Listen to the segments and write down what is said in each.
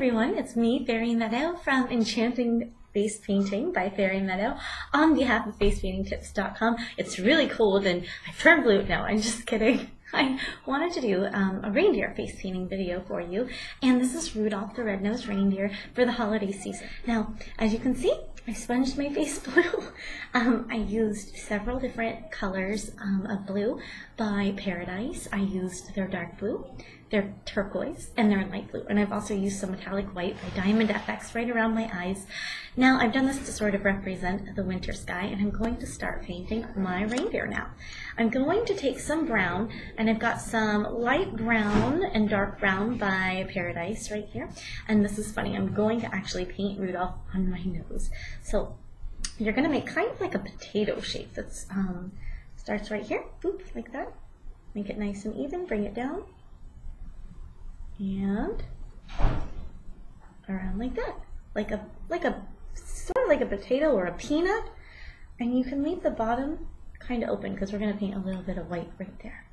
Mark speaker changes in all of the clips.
Speaker 1: everyone, it's me, Fairy Meadow from Enchanting Face Painting by Fairy Meadow on behalf of FacePaintingTips.com. It's really cold and I turned blue. No, I'm just kidding. I wanted to do a reindeer face painting video for you, and this is Rudolph the red-nosed reindeer for the holiday season. Now, as you can see, I sponged my face blue. I used several different colors of blue by Paradise. I used their dark blue, their turquoise, and their light blue. And I've also used some metallic white by Diamond FX right around my eyes. Now, I've done this to sort of represent the winter sky, and I'm going to start painting my reindeer now. I'm going to take some brown, and I've got some light brown and dark brown by Paradise right here. And this is funny, I'm going to actually paint Rudolph on my nose. So you're going to make kind of like a potato shape that's starts right here, boop, like that. Make it nice and even, bring it down, and around like that, like a sort of like a potato or a peanut. And you can leave the bottom kind of open because we're going to paint a little bit of white right there.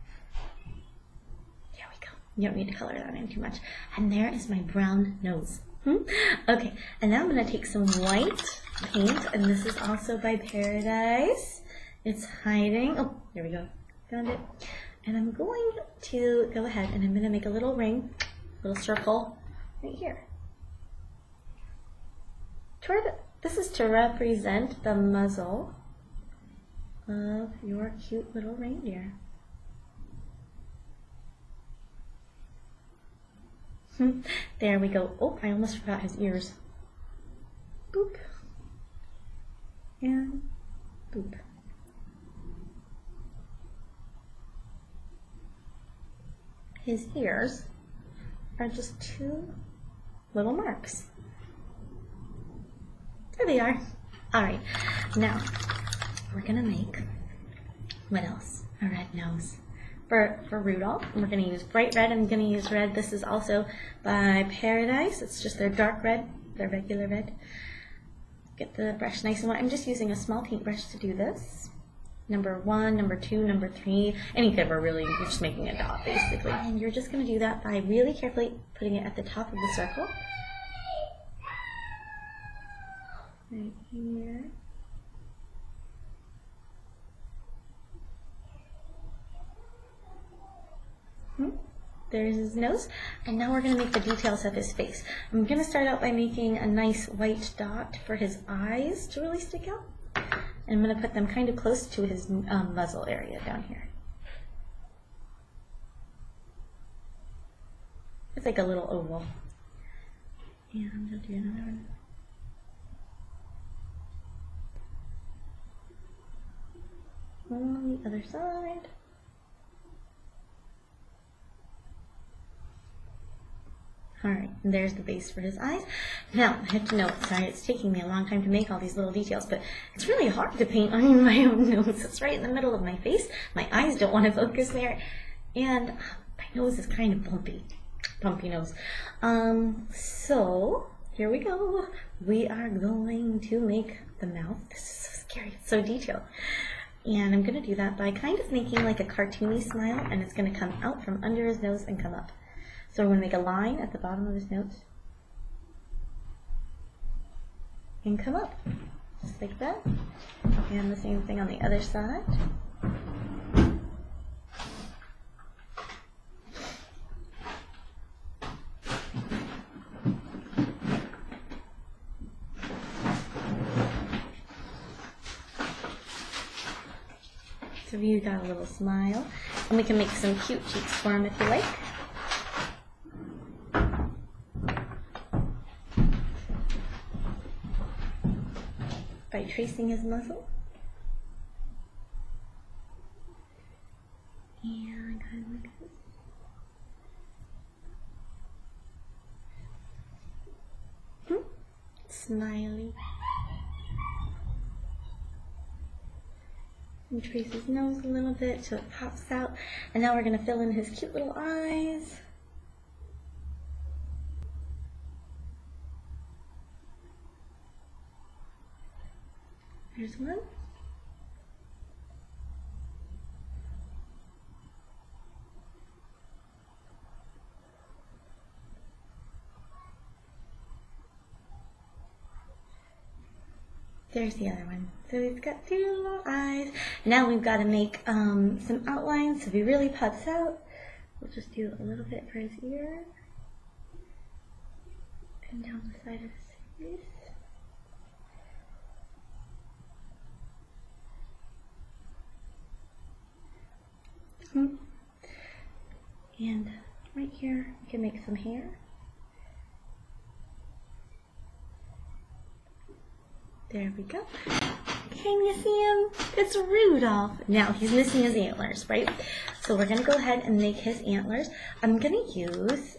Speaker 1: There we go. You don't need to color that in too much. And there is my brown nose. Okay, and now I'm going to take some white paint, and this is also by Paradise. It's hiding. Oh, there we go. Found it. And I'm going to go ahead and I'm going to make a little ring, little circle right here. This is to represent the muzzle of your cute little reindeer. There we go. Oh, I almost forgot his ears. Boop. And boop. His ears are just two little marks. There they are. Alright, now we're going to make, what else? A red nose. For Rudolph, we're going to use bright red. I'm going to use red. This is also by Paradise. It's just their dark red, their regular red. Get the brush nice and wet. I'm just using a small paintbrush to do this. Number 1, number 2, number 3, any fibber really, you're just making a dot basically. And you're just going to do that by really carefully putting it at the top of the circle. Right here. There's his nose, and now we're going to make the details of his face. I'm going to start out by making a nice white dot for his eyes to really stick out. And I'm going to put them kind of close to his muzzle area down here. It's like a little oval. And I'll do another one. On the other side. Alright, and there's the base for his eyes. Now, I have to note, sorry, it's taking me a long time to make all these little details, but it's really hard to paint on my own nose. It's right in the middle of my face. My eyes don't want to focus there. And my nose is kind of bumpy. Bumpy nose. So, here we go. We are going to make the mouth. This is so scary. It's so detailed. And I'm going to do that by kind of making like a cartoony smile, and it's going to come out from under his nose and come up. So I'm going to make a line at the bottom of his nose and come up, just like that. And the same thing on the other side. So you got a little smile, and we can make some cute cheeks for him if you like. By tracing his muzzle. And kind of like this. Smiley. And trace his nose a little bit so it pops out. And now we're going to fill in his cute little eyes. Here's one. There's the other one. So he's got 2 little eyes. Now we've got to make some outlines so he really pops out. We'll just do a little bit for his ear. And down the side of his face. And right here, we can make some hair. There we go. Can you see him? It's Rudolph. Now he's missing his antlers, right? So we're gonna go ahead and make his antlers. I'm gonna use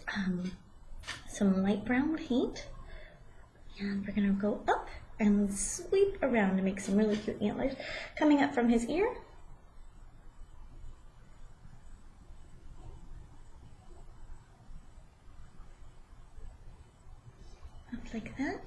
Speaker 1: some light brown paint, and we're gonna go up and sweep around to make some really cute antlers coming up from his ear. Up like that.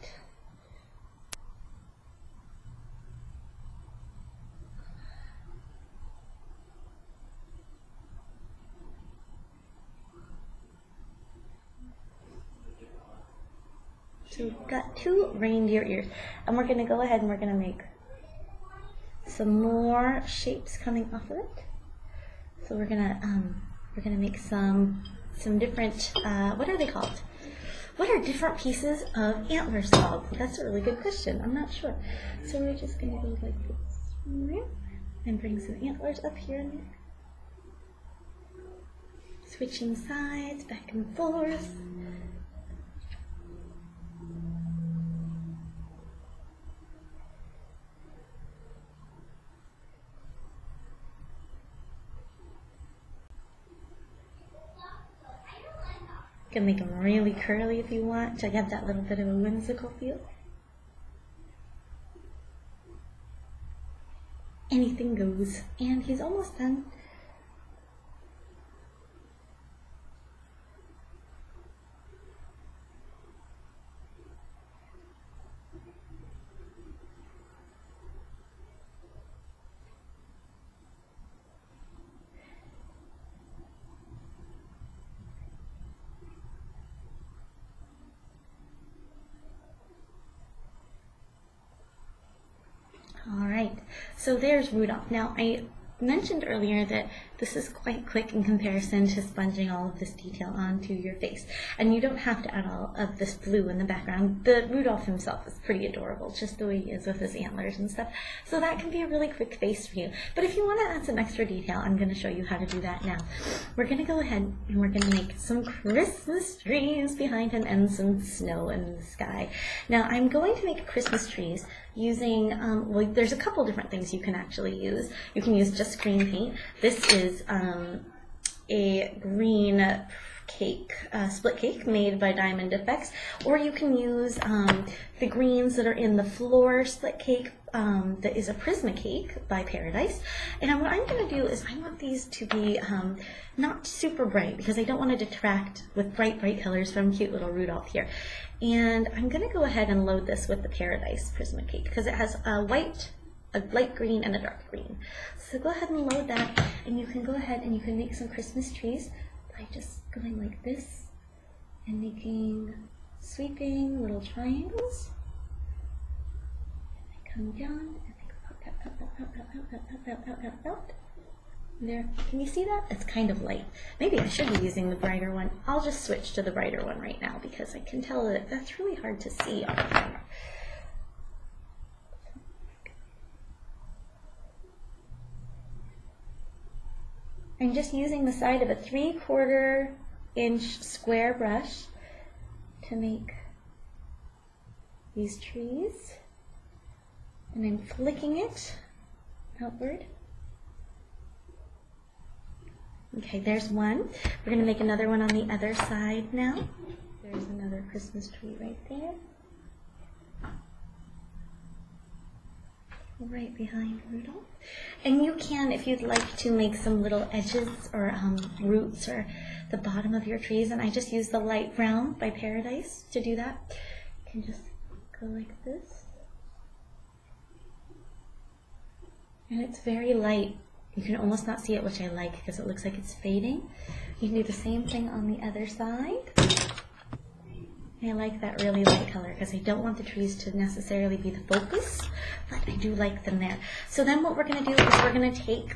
Speaker 1: So we've got 2 reindeer ears, and we're going to go ahead and we're going to make some more shapes coming off of it. So we're gonna make some different what are they called? What are different pieces of antlers called? That's a really good question. I'm not sure. So we're just going to go like this and bring some antlers up here and there. Switching sides back and forth. You can make them really curly if you want to have that little bit of a whimsical feel. Anything goes. And he's almost done. Alright, so there's Rudolph. Now, I mentioned earlier that this is quite quick in comparison to sponging all of this detail onto your face. And you don't have to add all of this blue in the background. The Rudolph himself is pretty adorable, just the way he is with his antlers and stuff. So that can be a really quick face for you. But if you want to add some extra detail, I'm going to show you how to do that now. We're going to go ahead and we're going to make some Christmas trees behind him and some snow in the sky. Now, I'm going to make Christmas trees using, well, there's a couple different things you can actually use. You can use just green paint. This is a green cake, split cake made by Diamond Effects, or you can use the greens that are in the FLEUR split cake that is a Prisma cake by Paradise. And what I'm going to do is I want these to be not super bright because I don't want to detract with bright colors from cute little Rudolph here. And I'm going to go ahead and load this with the Paradise Prisma cake because it has a white, a light green, and a dark green. So go ahead and load that, and you can go ahead and you can make some Christmas trees by just going like this and making sweeping little triangles. And they come down and they go out. There, can you see that? It's kind of light. Maybe I should be using the brighter one. I'll just switch to the brighter one right now because I can tell that that's really hard to see on the camera. I'm just using the side of a 3/4 inch square brush to make these trees, and I'm flicking it outward. Okay, there's one. We're going to make another one on the other side now. There's another Christmas tree right there. Right behind Rudolph. And you can, if you'd like to make some little edges or roots or the bottom of your trees, and I just use the light brown by Paradise to do that. You can just go like this. And it's very light. You can almost not see it, which I like because it looks like it's fading. You can do the same thing on the other side. I like that really light color because I don't want the trees to necessarily be the focus, but I do like them there. So then what we're going to do is we're going to take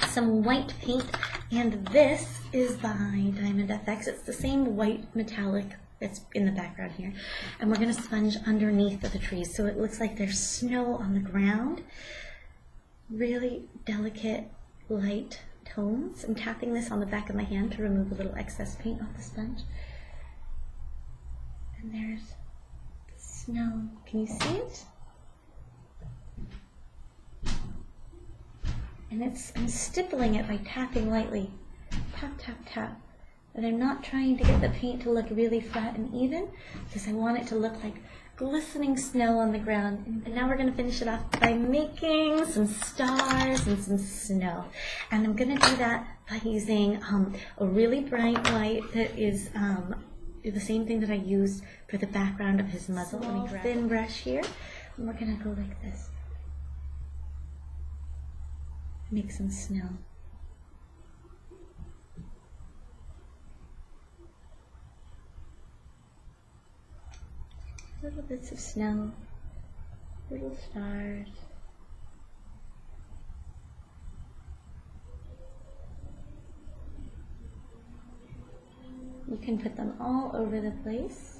Speaker 1: some white paint, and this is by Diamond FX. It's the same white metallic that's in the background here. And we're going to sponge underneath of the trees so it looks like there's snow on the ground. Really delicate, light tones. I'm tapping this on the back of my hand to remove a little excess paint off the sponge. And there's snow. Can you see it? And I'm stippling it by tapping lightly. Tap, tap, tap. But I'm not trying to get the paint to look really flat and even because I want it to look like glistening snow on the ground. And now we're going to finish it off by making some stars and some snow. And I'm going to do that by using a really bright white that is the same thing that I used for the background of his muzzle. Let me grab a thin brush here, and we're going to go like this. Make some snow. Little bits of snow, little stars. You can put them all over the place.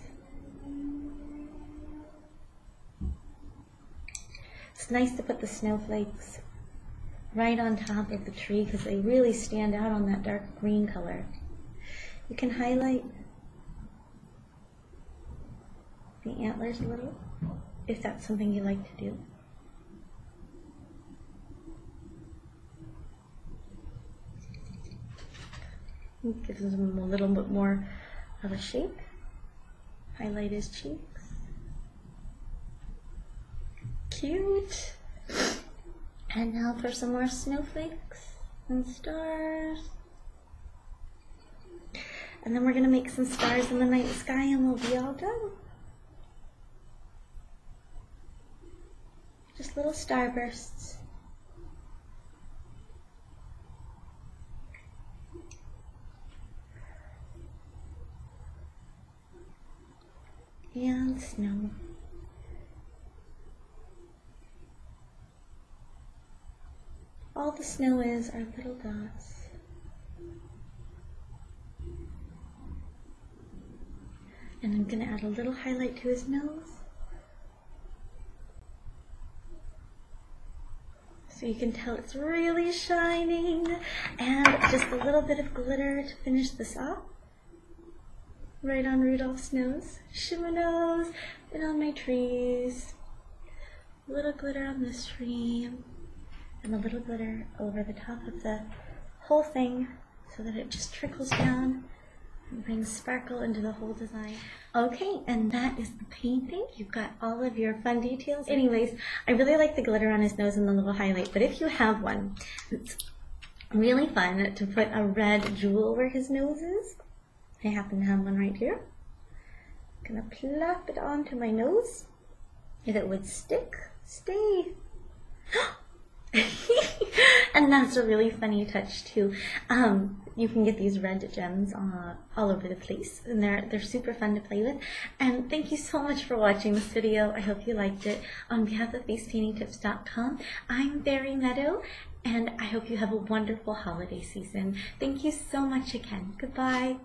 Speaker 1: It's nice to put the snowflakes right on top of the tree because they really stand out on that dark green color. You can highlight the antlers a little if that's something you like to do. It gives them a little bit more of a shape. Highlight his cheeks. Cute. And now for some more snowflakes and stars. And then we're going to make some stars in the night sky and we'll be all done. Just little starbursts. And snow. All the snow is are little dots. And I'm going to add a little highlight to his nose. So you can tell it's really shining. And just a little bit of glitter to finish this off. Right on Rudolph's nose. Shimmer nose. And on my trees. A little glitter on this tree. And a little glitter over the top of the whole thing so that it just trickles down and brings sparkle into the whole design. Okay, and that is the painting. You've got all of your fun details. Anyways, I really like the glitter on his nose and the little highlight, but if you have one, it's really fun to put a red jewel where his nose is. I happen to have one right here. I'm gonna plop it onto my nose. If it would stick, stay. And that's a really funny touch too. You can get these red gems all over the place, and they're super fun to play with. And thank you so much for watching this video. I hope you liked it. On behalf of FacePaintingTips.com, I'm Faerie Meadow, and I hope you have a wonderful holiday season. Thank you so much again. Goodbye.